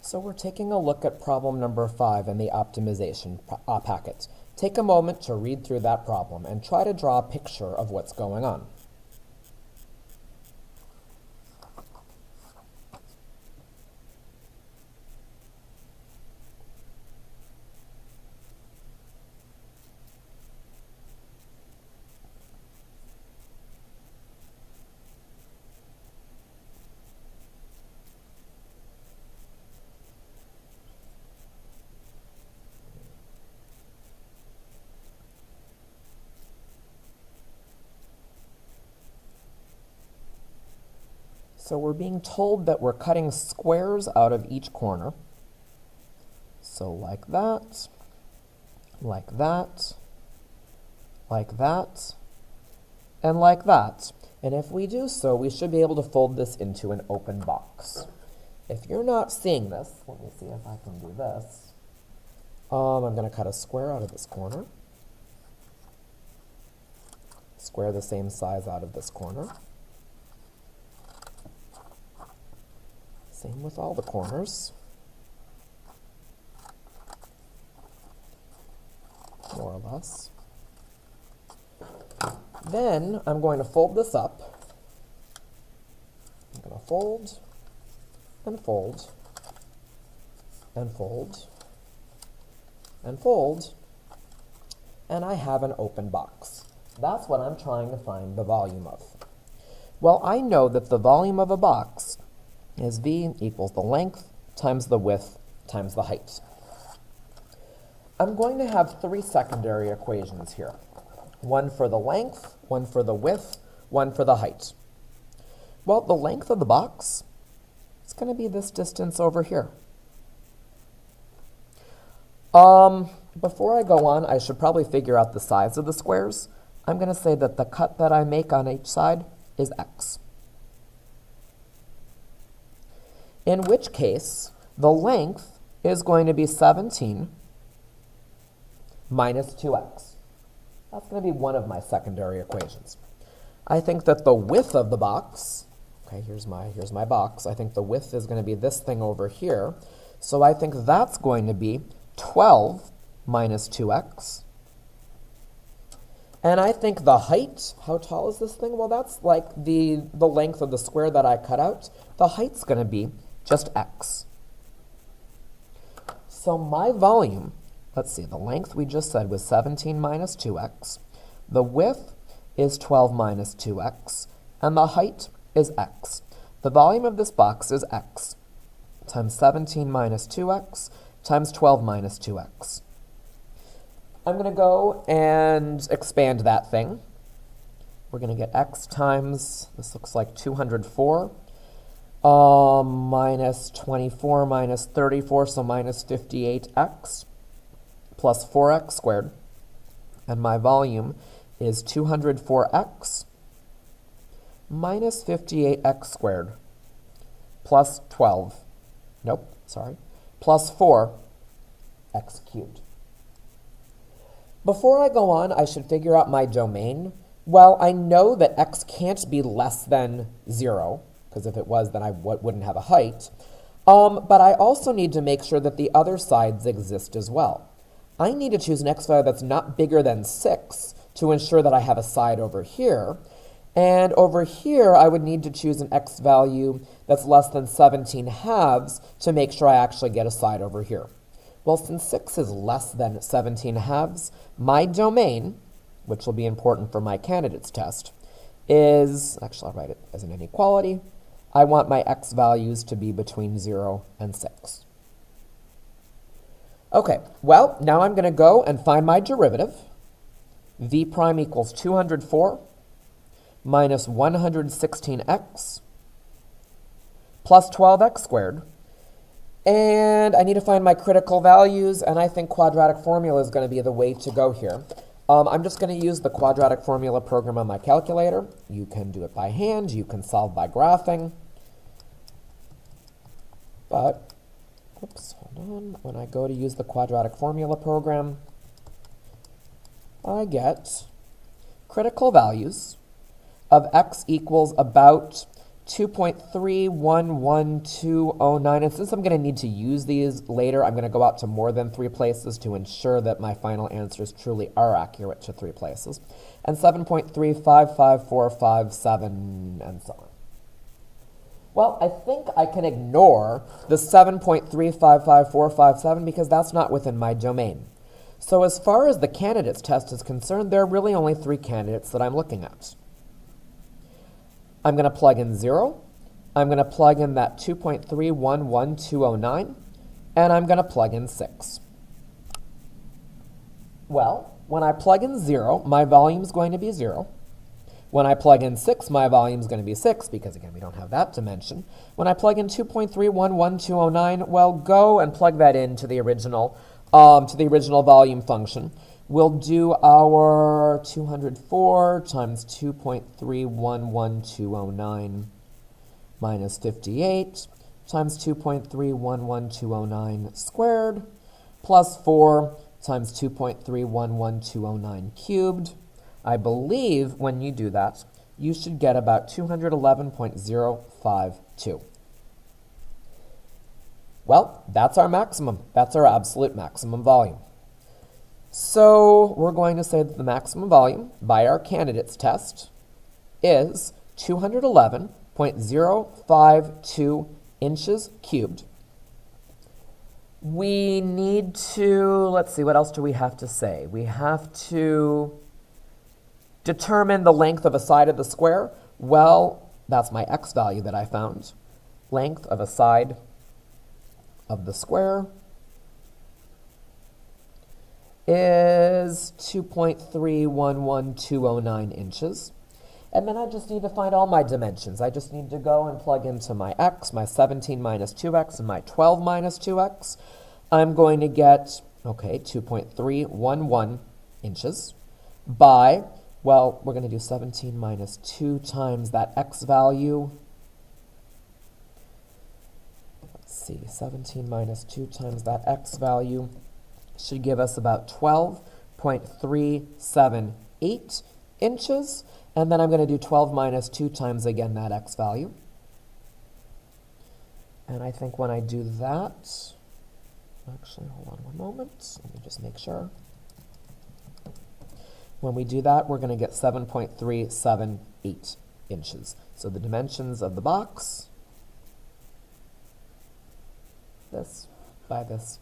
So we're taking a look at problem number 5 in the optimization packet. Take a moment to read through that problem and try to draw a picture of what's going on. So we're being told that we're cutting squares out of each corner. So like that, like that, like that, and like that. And if we do so, we should be able to fold this into an open box. If you're not seeing this, let me see if I can do this. I'm going to cut a square out of this corner. Square the same size out of this corner. Same with all the corners. More or less. Then I'm going to fold this up. I'm going to fold, and fold, and fold, and fold, and I have an open box. That's what I'm trying to find the volume of. Well, I know that the volume of a box is V equals the length times the width times the height. I'm going to have three secondary equations here. One for the length, one for the width, one for the height. Well, the length of the box is going to be this distance over here. Before I go on, I should probably figure out the size of the squares. I'm going to say that the cut that I make on each side is x. In which case, the length is going to be 17 minus 2x. That's going to be one of my secondary equations. I think that the width of the box, okay, here's my box. I think the width is going to be this thing over here. So I think that's going to be 12 minus 2x. And I think the height, how tall is this thing? Well, that's like the length of the square that I cut out. The height's going to be just x. So my volume, let's see, the length we just said was 17 minus 2x. The width is 12 minus 2x. And the height is x. The volume of this box is x times 17 minus 2x times 12 minus 2x. I'm going to go and expand that thing. We're going to get x times, this looks like 204, minus 24 minus 34, so minus 58x, plus 4x squared. And my volume is 204x minus 58x squared, plus 12, plus 4x cubed. Before I go on, I should figure out my domain. Well, I know that x can't be less than 0, because if it was, then I wouldn't have a height. But I also need to make sure that the other sides exist as well. I need to choose an x value that's not bigger than 6 to ensure that I have a side over here. And over here, I would need to choose an x value that's less than 17 halves to make sure I actually get a side over here. Well, since 6 is less than 17 halves, my domain, which will be important for my candidates test, is, actually I'll write it as an inequality. I want my x values to be between 0 and 6. Okay, well, now I'm going to go and find my derivative. V prime equals 204 minus 116x plus 12x squared. And I need to find my critical values, and I think quadratic formula is going to be the way to go here. I'm just going to use the quadratic formula program on my calculator. You can do it by hand. You can solve by graphing. But, oops, hold on. When I go to use the quadratic formula program, I get critical values of x equals about 2.311209. And since I'm going to need to use these later, I'm going to go out to more than 3 places to ensure that my final answers truly are accurate to 3 places. And 7.355457 and so on. Well, I think I can ignore the 7.355457 because that's not within my domain. So as far as the candidates test is concerned, there are really only 3 candidates that I'm looking at. I'm going to plug in 0, I'm going to plug in that 2.311209, and I'm going to plug in 6. Well, when I plug in 0, my volume is going to be 0. When I plug in 6, my volume is going to be 6, because again, we don't have that dimension. When I plug in 2.311209, well, go and plug that into the original volume function. We'll do our 204 times 2.311209 minus 58 times 2.311209 squared plus 4 times 2.311209 cubed. I believe when you do that, you should get about 211.052. Well, that's our maximum. That's our absolute maximum volume. So we're going to say that the maximum volume by our candidates test is 211.052 inches cubed. We need to, let's see, what else do we have to say? We have to determine the length of a side of the square. Well, that's my x value that I found. Length of a side of the square is 2.311209 inches. And then I just need to find all my dimensions. I just need to go and plug into my x, my 17 minus 2x, and my 12 minus 2x. I'm going to get, 2.311 inches by, well, we're going to do 17 minus 2 times that x value. Let's see, 17 minus 2 times that x value should give us about 12.378 inches. And then I'm going to do 12 minus 2 times, again, that x value. And I think when I do that, actually, hold on one moment. Let me just make sure. When we do that, we're going to get 7.378 inches. So the dimensions of the box, this, by that.